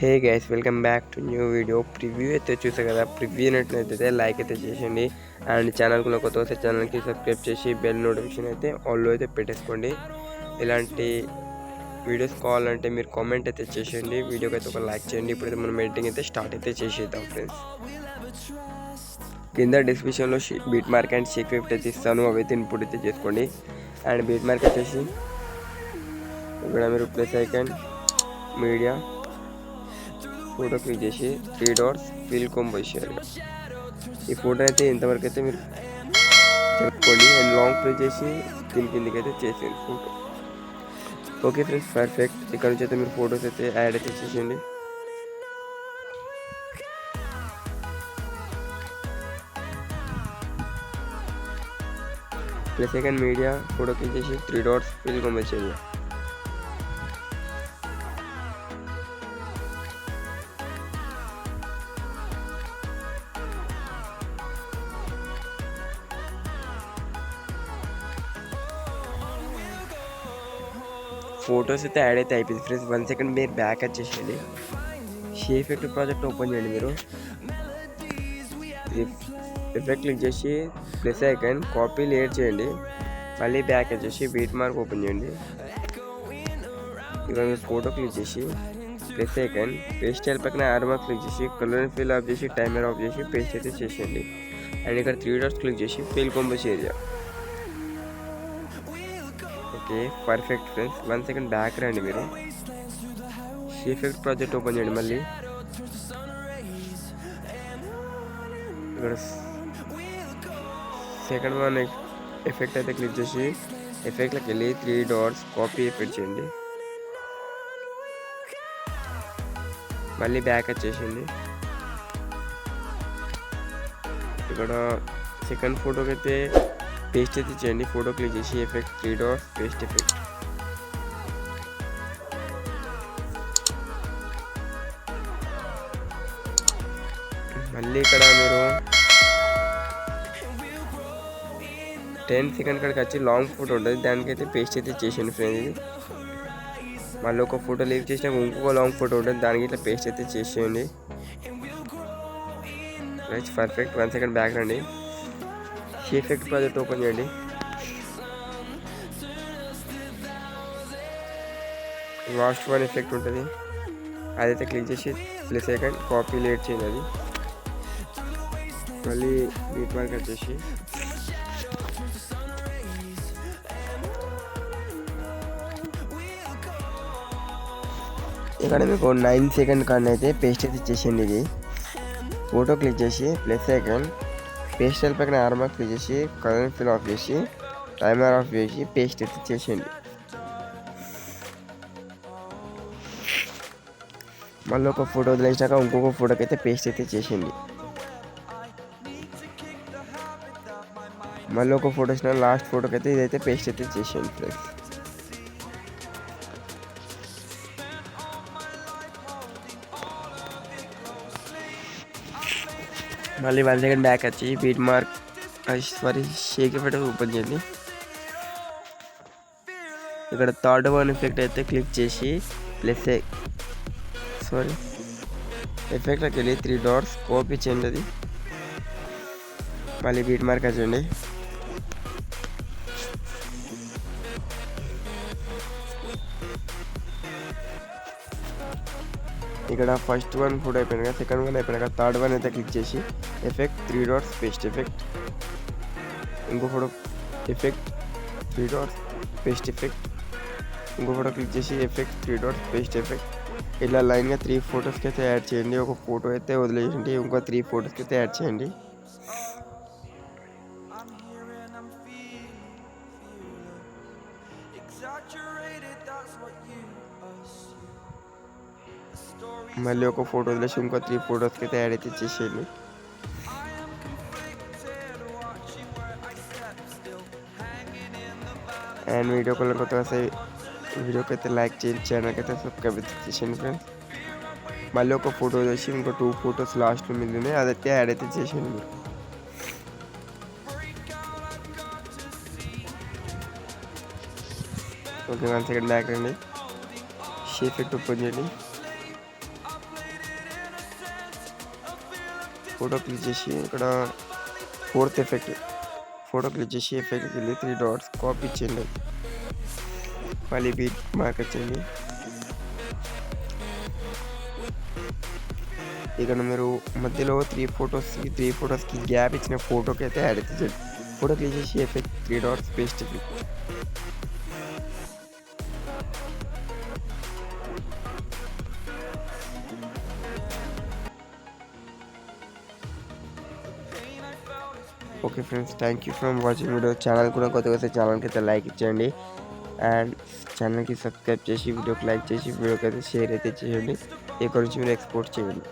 Hey guys, welcome back to new video. Preview అయితే చూసారు కదా. ప్రివ్యూ నచ్చినట్లయితే లైక్ అయితే చేసేయండి. అండ్ ఛానల్కి కొత్త వస్తే ఛానల్కి సబ్స్క్రైబ్ చేసి బెల్ నోటిఫికేషన్ అయితే ఆల్లో అయితే పెట్టేసుకోండి. ఇలాంటి వీడియోస్ కావాలంటే మీరు కామెంట్ అయితే చేసేయండి. వీడియోకి అయితే ఒక లైక్ చేయండి. ఇప్పుడైతే మనం ఎడిటింగ్ అయితే స్టార్ట్ అయితే చేసేద్దాం ఫ్రెండ్స్. కింద డిస్క్రిప్షన్లో beat mark and Sheikh effect అయితే ఇస్తాను, అవి అయితే ఇన్పుట్ అయితే చేసుకోండి. అండ్ బీట్ మార్క్ వచ్చేసి ఇక్కడ మీరు plus icon media photo click చేసి 3 డాట్స్ ఫిల్ కంపోజిషన్. ఈ ఫోటో అయితే ఇంతవరకు అయితే మీరు చెప్పుకోండి. అండ్ లాంగ్ ప్రెస్ చేసి దీని కిందకి అయితే చేసేయండి ఫోటో. Okay friends, perfect. ఇక్కడ నుంచి అయితే మీరు ఫొటోస్ అయితే యాడ్ అయితే చేసేయండి. Plus second media photo click చేసి 3 డాట్స్ ఫిల్ కంపోజిషన్. ఫొటోస్ అయితే యాడ్ అయితే అయిపోయింది ఫ్రెండ్స్. 1 సెకండ్ మీరు బ్యాక్ వచ్చేసేయండి. షేప్ ఎఫెక్ట్ ప్రాజెక్ట్ ఓపెన్ చేయండి. మీరు ఎఫెక్ట్ క్లిక్ చేసి ప్లస్ ఐకాన్ కాపీ లేయర్ చేయండి. మళ్ళీ బ్యాక్ వచ్చేసి బీట్ మార్క్ ఓపెన్ చేయండి. ఇక మీరు ఫోటో క్లిక్ చేసి ప్లస్ ఐకాన్ పేస్ట్ స్టైల్ పక్కన యారో మార్క్ క్లిక్ చేసి కలర్ ఫిల్ ఆఫ్ చేసి టైమర్ ఆఫ్ చేసి పేస్ట్ అయితే చేసేయండి. అండ్ ఇక్కడ 3 డాట్స్ క్లిక్ చేసి fill compose area. Okay, perfect friends. 1 second back రండి. మీరు ఎఫెక్ట్ ప్రాజెక్ట్ ఓపెన్ చేయండి. మళ్ళీ ఇక్కడ సెకండ్ వన్ ఎఫెక్ట్ అయితే క్లిక్ చేసి ఎఫెక్ట్లోకి వెళ్ళి 3 డాట్స్ కాపీ ఎఫెక్ట్ చేయండి. మళ్ళీ బ్యాక్ వచ్చేసింది. ఇక్కడ సెకండ్ ఫోటోకి అయితే పేస్ట్ అయితే చేయండి. ఫోటో క్లిక్ చేసి ఎఫెక్ట్ 3 డాట్స్ పేస్ట్ ఎఫెక్ట్. మళ్ళీ ఇక్కడ మీరు 10 సెకండ్ కాడికి వచ్చి లాంగ్ ఫోటో ఉంటుంది, దానికైతే పేస్ట్ అయితే చేసేయండి ఫ్రెండ్స్. ఇది మళ్ళీ ఒక ఫోటో లీవ్ చేసినాక ఇంకొక లాంగ్ ఫోటో ఉంటుంది, దానికి ఇట్లా పేస్ట్ అయితే చేసేయండి. Right, perfect. 1 సెకండ్ బ్యాక్ రండి. ఎఫెక్ట్ ప్రాజెక్ట్ ఓపెన్ చేయండి. లాస్ట్ వన్ ఎఫెక్ట్ ఉంటుంది, అదైతే క్లిక్ చేసి ప్లస్ ఐకాన్ కాపీ లేట్ చేయండి. అది మళ్ళీ బీట్ మార్క్ వచ్చేసి ఇక్కడ మీకు 9 సెకండ్ కానీ అయితే పేస్ట్ అయితే చేసేయండి. ఇది ఫోటో క్లిక్ చేసి ప్లస్ ఐకాన్ పేస్ట్ స్టైల్ పక్కన యారో మార్క్ క్లిక్ చేసి కలర్ ఫిల్ ఆఫ్ చేసి టైమర్ ఆఫ్ చేసి పేస్ట్ అయితే చేసేయండి. మళ్ళీ ఒక ఫోటో వదిలేసాక ఇంకొక ఫోటోకి అయితే పేస్ట్ అయితే చేసేయండి. మళ్ళీ ఒక ఫోటో వచ్చిన లాస్ట్ ఫోటోకి అయితే ఇదైతే పేస్ట్ అయితే చేసేయండి ఫ్రెండ్స్. మళ్ళీ 1 సెకండ్ బ్యాక్ వచ్చి beat mark Sheikh effect open చేయండి. ఇక్కడ థర్డ్ వన్ ఎఫెక్ట్ అయితే క్లిక్ చేసి ప్లస్ ఎఫెక్ట్లోకి వెళ్ళి 3 డాట్స్ కాపీ చేయండి. అది మళ్ళీ బీట్ మార్క్ వచ్చండి. ఇక్కడ ఫస్ట్ వన్ ఫోటో అయిపోయినాక సెకండ్ వన్ అయిపోయినాక థర్డ్ వన్ అయితే క్లిక్ చేసి ఎఫెక్ట్ 3 డాట్స్ పేస్ట్ ఎఫెక్ట్. ఇంకో photo effect 3 dots paste effect. ఇంకో ఫోటో క్లిక్ చేసి ఎఫెక్ట్ 3 డాట్స్ పేస్ట్ ఎఫెక్ట్. ఇలా లైన్గా 3 ఫొటోస్కి అయితే యాడ్ చేయండి. ఒక ఫోటో అయితే వదిలేయండి, ఇంకో 3 ఫొటోస్కి అయితే యాడ్ చేయండి. మళ్ళీ ఒక ఫోటో వదిలేసి ఇంకో 3 ఫొటోస్కి అయితే యాడ్ అయితే చేసేయండి. అండ్ వీడియో కలర్ కొత్తగా వీడియోకి అయితే లైక్ చేయండి, ఛానల్కి అయితే సబ్స్క్రైబ్ అయితే చేసేయండి ఫ్రెండ్స్. మళ్ళీ ఒక ఫోటో చేసి ఇంకో 2 ఫొటోస్ లాస్ట్ మీద అదైతే యాడ్ అయితే చేసేయండి మీరు. ఓకే, 1 సెకండ్ బ్యాక్ రండి. షేప్ ఎఫెక్ట్ ఓపెన్ చేయండి. ఫోటో క్లిక్ చేసి ఇక్కడ ఫోర్త్ ఎఫెక్ట్ ఫోటో క్లిక్ చేసి ఎఫెక్ట్కి వెళ్ళి 3 డాట్స్ కాపీ చేయండి. మళ్ళీ బీట్ మార్క్ వచ్చింది. ఇక్కడ మీరు మధ్యలో 3 ఫొటోస్కి గ్యాప్ ఇచ్చిన ఫోటోకి అయితే యాడ్ అవుతుంది. ఫోటో క్లిక్ చేసి effect 3 dots paste click. Okay friends, thank you for watching video. Channel కూడా కొత్తగా వస్తే ఛానల్కి అయితే లైక్ ఇచ్చేయండి అండ్ ఛానల్కి సబ్స్క్రైబ్ చేసి వీడియోకి లైక్ చేసి వీడియోకి అయితే షేర్ అయితే చేయండి. ఇక్కడ నుంచి మీరు ఎక్స్పోర్ట్ చేయండి.